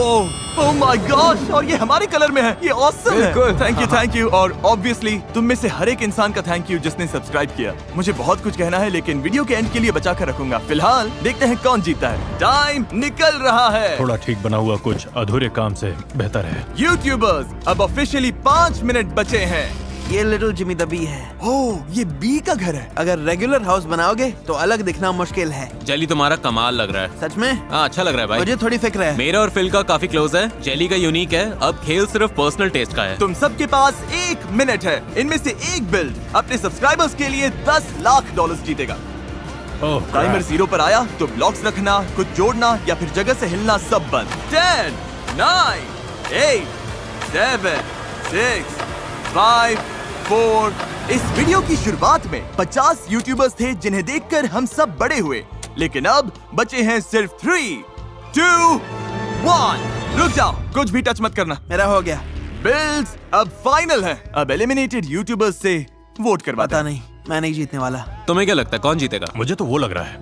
Speaker 1: ओह माय गॉश, और ये हमारे कलर में है, ये ऑसम है।
Speaker 6: बिल्कुल।
Speaker 1: थैंक यू और ऑब्वियसली तुम में से हर एक इंसान का थैंक यू जिसने सब्सक्राइब किया। मुझे बहुत कुछ कहना है लेकिन वीडियो के एंड के लिए बचा कर रखूंगा। फिलहाल देखते हैं कौन जीता है। टाइम निकल रहा है।
Speaker 10: थोड़ा ठीक बना हुआ कुछ अधूरे काम से बेहतर है।
Speaker 1: यूट्यूबर्स अब ऑफिशियली 5 मिनट बचे हैं।
Speaker 9: ये लिटिल जिमी द बी है।
Speaker 1: ओह, ये बी का घर है।
Speaker 9: अगर रेगुलर हाउस बनाओगे तो अलग दिखना मुश्किल है।
Speaker 5: जेली तुम्हारा कमाल लग रहा है।
Speaker 9: सच में?
Speaker 5: हाँ अच्छा लग रहा है भाई।
Speaker 9: मुझे थोड़ी फिक्र है।
Speaker 5: मेरा और फिल का काफी क्लोज है। जेली का यूनिक है। अब खेल सिर्फ पर्सनल टेस्ट का है।
Speaker 1: तुम सबके पास 1 मिनट है। इनमें से एक बिल्ड अपने सब्सक्राइबर्स के लिए $10 लाख जीतेगा।
Speaker 10: ओह,
Speaker 1: टाइमर 0 पर आया तो ब्लॉक्स रखना, कुछ जोड़ना या फिर जगह से हिलना सब बंद। 10, 9, 8, 7, 6, 5, 4। इस वीडियो की शुरुआत में 50 यूट्यूबर्स थे जिन्हें देखकर हम सब बड़े हुए, लेकिन अब बचे हैं सिर्फ 3, 2, 1। रुक जाओ, कुछ भी टच मत करना।
Speaker 9: मेरा हो गया।
Speaker 1: बिल्ड्स अब फाइनल है। अब एलिमिनेटेड यूट्यूबर्स से वोट करवाते
Speaker 9: पता
Speaker 1: हैं।
Speaker 9: नहीं, मैं नहीं जीतने वाला।
Speaker 5: तुम्हें क्या लगता है कौन जीतेगा?
Speaker 10: मुझे तो वो लग रहा है।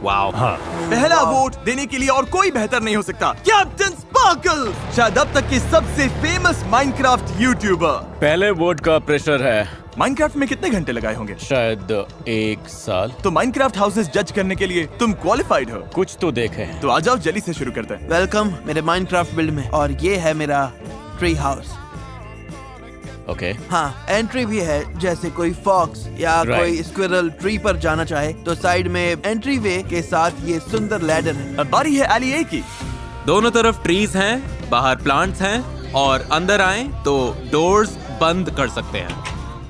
Speaker 5: वाओ।
Speaker 10: हाँ,
Speaker 1: पहला वोट देने के लिए और कोई बेहतर नहीं हो सकता, कैप्टन स्पार्कल, शायद अब तक के सबसे फेमस माइनक्राफ्ट यूट्यूबर।
Speaker 4: पहले वोट का प्रेशर है।
Speaker 1: माइनक्राफ्ट में कितने घंटे लगाए होंगे?
Speaker 4: शायद 1 साल।
Speaker 1: तो माइनक्राफ्ट हाउसेस जज करने के लिए तुम क्वालिफाइड हो।
Speaker 4: कुछ तो देखे।
Speaker 1: तो आ जाओ, जेली से शुरू करते हैं।
Speaker 9: वेलकम मेरे माइनक्राफ्ट बिल्ड में। और ये है मेरा ट्री हाउस।
Speaker 4: ओके।
Speaker 9: हाँ, एंट्री भी है। जैसे कोई फॉक्स या
Speaker 4: Right.
Speaker 9: कोई स्क्विरल ट्री पर जाना चाहे तो साइड में एंट्री वे के साथ ये सुंदर लैडर है।
Speaker 1: अब बारी है एली ए की।
Speaker 5: दोनों तरफ ट्रीज हैं, बाहर प्लांट्स हैं और अंदर आए तो डोर्स बंद कर सकते हैं।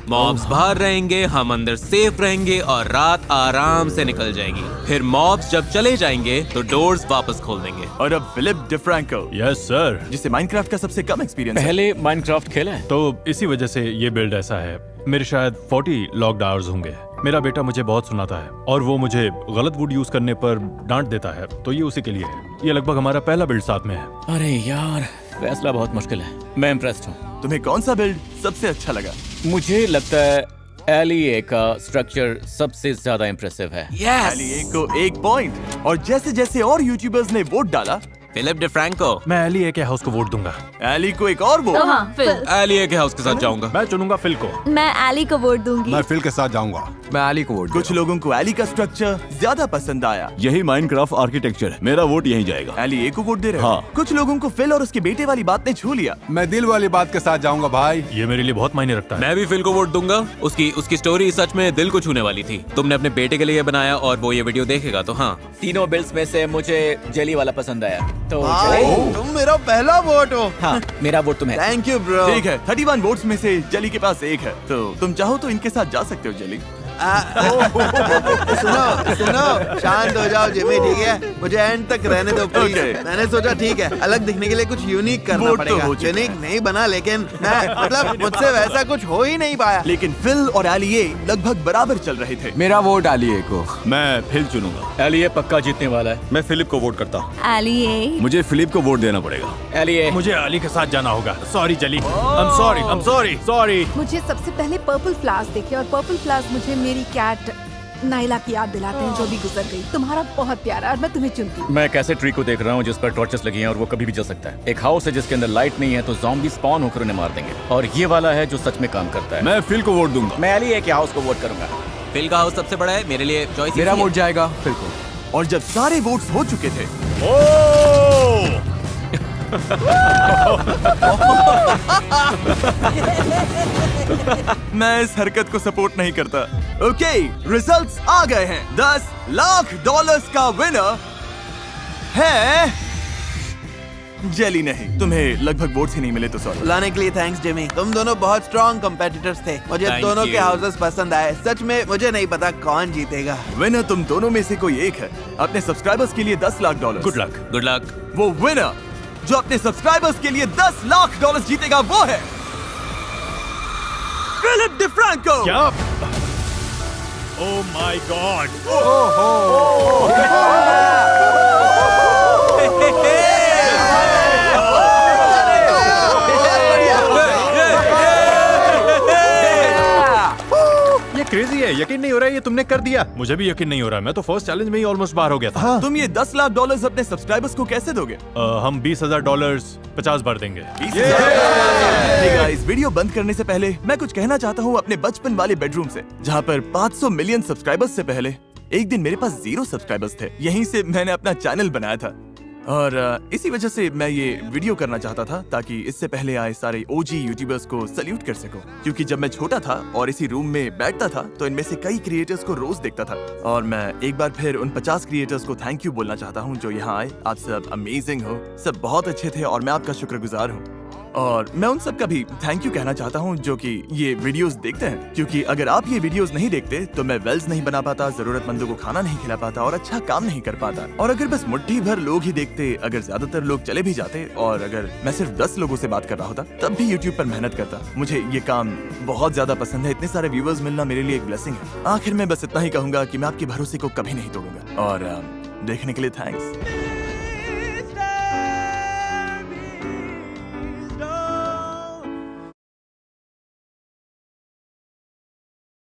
Speaker 5: मॉब्स बाहर रहेंगे, हम अंदर सेफ रहेंगे और रात आराम से निकल जाएगी। फिर मॉब्स जब चले जाएंगे तो डोर्स वापस खोल देंगे।
Speaker 1: और अब फिलिप डिफ्रैंको,
Speaker 10: यस सर।
Speaker 1: जिसे माइनक्राफ्ट का सबसे कम एक्सपीरियंस है।
Speaker 4: पहले माइनक्राफ्ट खेला है?
Speaker 10: तो इसी वजह से ये बिल्ड ऐसा है। मेरे शायद 40 लॉक्ड आवर्स होंगे। मेरा बेटा मुझे बहुत सुनाता है और वो मुझे गलत वुड यूज करने पर डांट देता है, तो ये उसी के लिए है। ये लगभग हमारा पहला बिल्ड साथ में है।
Speaker 4: अरे यार, फैसला बहुत मुश्किल है। मैं इम्प्रेस्ड हूँ।
Speaker 1: तुम्हें कौन सा बिल्ड सबसे अच्छा लगा?
Speaker 4: मुझे लगता है एलिए का स्ट्रक्चर सबसे ज्यादा इम्प्रेसिव है।
Speaker 1: एली ए को 1 पॉइंट। और जैसे जैसे और यूट्यूबर्स ने वोट डाला,
Speaker 5: फिलिप डिफ्रैंको।
Speaker 10: मैं एली ए के हाउस को वोट दूंगा।
Speaker 1: एली को एक और वोट।
Speaker 8: हाँ, फिल।
Speaker 5: एलिए के हाउस के साथ जाऊंगा।
Speaker 10: मैं चुनूंगा फिल को।
Speaker 11: मैं एली को वोट दूंगी।
Speaker 3: मैं फिल के साथ जाऊंगा।
Speaker 6: मैं एली को वोट
Speaker 1: कुछ लोगों को एली का स्ट्रक्चर ज्यादा पसंद आया।
Speaker 2: यही माइनक्राफ्ट आर्किटेक्चर है, मेरा वोट यहीं जाएगा।
Speaker 1: एली ए को वोट दे रहे हो?
Speaker 2: हाँ।
Speaker 1: कुछ लोगों को फिल और उसके बेटे वाली बात ने छू लिया।
Speaker 3: मैं दिल वाली बात के साथ जाऊंगा भाई।
Speaker 10: ये मेरे लिए बहुत मायने रखता है।
Speaker 5: मैं भी फिल को वोट दूंगा। उसकी स्टोरी सच में दिल को छूने वाली थी। तुमने अपने बेटे के लिए बनाया और वो ये वीडियो देखेगा तो हाँ।
Speaker 4: तीनों बिल्ड्स में से मुझे जेली वाला पसंद आया, तो
Speaker 9: तुम मेरा पहला वोट हो।
Speaker 4: हाँ, मेरा वोट तुम्हें।
Speaker 9: Thank you bro.
Speaker 1: ठीक है, 31 वोट्स में से जेली के पास 1 है, तो तुम चाहो तो इनके साथ जा सकते हो जेली।
Speaker 9: सुनो सुनो, शांत हो जाओ जिमी, ठीक है? मुझे एंड तक रहने दो प्लीज।
Speaker 1: Okay.
Speaker 9: मैंने सोचा ठीक है, अलग दिखने के लिए कुछ यूनिक करना
Speaker 1: वोट तो
Speaker 9: पड़ेगा।
Speaker 1: हो चुका
Speaker 9: यूनिक नहीं बना, लेकिन मैं मतलब मुझसे वैसा कुछ हो ही नहीं पाया।
Speaker 1: लेकिन फिल और एली ए लगभग बराबर चल रहे थे।
Speaker 6: मेरा वोट एली को।
Speaker 2: मैं फिल चुनूंगा।
Speaker 4: एलिए पक्का जीतने वाला है।
Speaker 7: मैं फिलिप को वोट करता हूँ।
Speaker 11: एली ए।
Speaker 2: मुझे फिलिप को वोट देना पड़ेगा।
Speaker 4: एलिए।
Speaker 10: मुझे अली के साथ जाना होगा। सॉरी जली, आई एम सॉरी।
Speaker 11: मुझे सबसे पहले पर्पल फ्लावर्स देखे और पर्पल फ्लावर्स मुझे मेरी कैट नाइला की याद दिलाते हैं जो भी गुजर गई। तुम्हारा बहुत प्यारा और मैं तुम्हें चुनती हूँ।
Speaker 4: मैं कैसे ट्री को देख रहा हूँ जिस पर टॉर्चेस लगी हैं और वो कभी भी जल सकता है। एक हाउस है जिसके अंदर लाइट नहीं है तो ज़ॉम्बी स्पॉन होकर उन्हें मार देंगे। और ये वाला है जो सच में काम करता है।
Speaker 2: मैं फिल को वोट दूंगा।
Speaker 4: मैं एलिए के हाउस को वोट करूंगा।
Speaker 5: फिल का हाउस सबसे बड़ा है, मेरे लिए चॉइस
Speaker 6: मेरा वोट जाएगा फिल को।
Speaker 1: और जब सारे वोट्स हो चुके थे मैं इस हरकत को सपोर्ट नहीं करता। ओके, रिजल्ट्स आ गए हैं। $10 लाख का विनर है जेली। नहीं, तुम्हें लगभग वोट्स ही नहीं मिले तो सॉरी।
Speaker 9: लाने के लिए थैंक्स जिमी, तुम दोनों बहुत स्ट्रॉन्ग कॉम्पिटिटर्स थे। मुझे
Speaker 5: Thank
Speaker 9: दोनों
Speaker 5: you.
Speaker 9: के हाउसेस पसंद आए। सच में मुझे नहीं पता कौन जीतेगा।
Speaker 1: विनर तुम दोनों में से कोई एक है। अपने सब्सक्राइबर्स के लिए $10 lakh.
Speaker 10: Good luck.
Speaker 5: Good luck.
Speaker 1: वो विनर जो अपने सब्सक्राइबर्स के लिए $10 लाख जीतेगा वो है फिलिप डिफ्रैंको।
Speaker 10: क्या? Oh my God. ये क्रेजी है, यकीन नहीं हो रहा है ये तुमने कर दिया। मुझे भी यकीन नहीं हो रहा, मैं तो फर्स्ट चैलेंज में ही ऑलमोस्ट बाहर हो गया था।
Speaker 1: तुम ये $10 लाख अपने सब्सक्राइबर्स को कैसे दोगे?
Speaker 10: हम $20,000 50 बार देंगे।
Speaker 1: Hey guys, वीडियो बंद करने से पहले मैं कुछ कहना चाहता हूँ अपने बचपन वाले बेडरूम से, जहाँ पर 500 मिलियन सब्सक्राइबर्स से पहले एक दिन मेरे पास 0 सब्सक्राइबर्स थे। यहीं से मैंने अपना चैनल बनाया था और इसी वजह से मैं ये वीडियो करना चाहता था ताकि इससे पहले आए सारे ओजी यूट्यूबर्स को सल्यूट कर सकूं। क्योंकि जब मैं छोटा था और इसी रूम में बैठता था तो इनमें से कई क्रिएटर्स को रोज देखता था और मैं एक बार फिर उन 50 क्रिएटर्स को थैंक यू बोलना चाहता हूं जो यहाँ आए। आप सब अमेजिंग हो, सब बहुत अच्छे थे और मैं आपका शुक्रगुजार हूँ। और मैं उन सब का भी थैंक यू कहना चाहता हूँ जो कि ये वीडियोस देखते हैं, क्योंकि अगर आप ये वीडियोस नहीं देखते तो मैं वेल्स नहीं बना पाता, जरूरतमंदों को खाना नहीं खिला पाता और अच्छा काम नहीं कर पाता। और अगर बस मुट्ठी भर लोग ही देखते, अगर ज्यादातर लोग चले भी जाते और अगर मैं सिर्फ 10 लोगों से बात कर रहा होता तब भी यूट्यूब पर मेहनत करता। मुझे ये काम बहुत ज्यादा पसंद है, इतने सारे व्यूअर्स मिलना मेरे लिए एक ब्लेसिंग है। आखिर में बस इतना ही कहूंगा कि मैं आपके भरोसे को कभी नहीं तोड़ूंगा और देखने के लिए थैंक्स।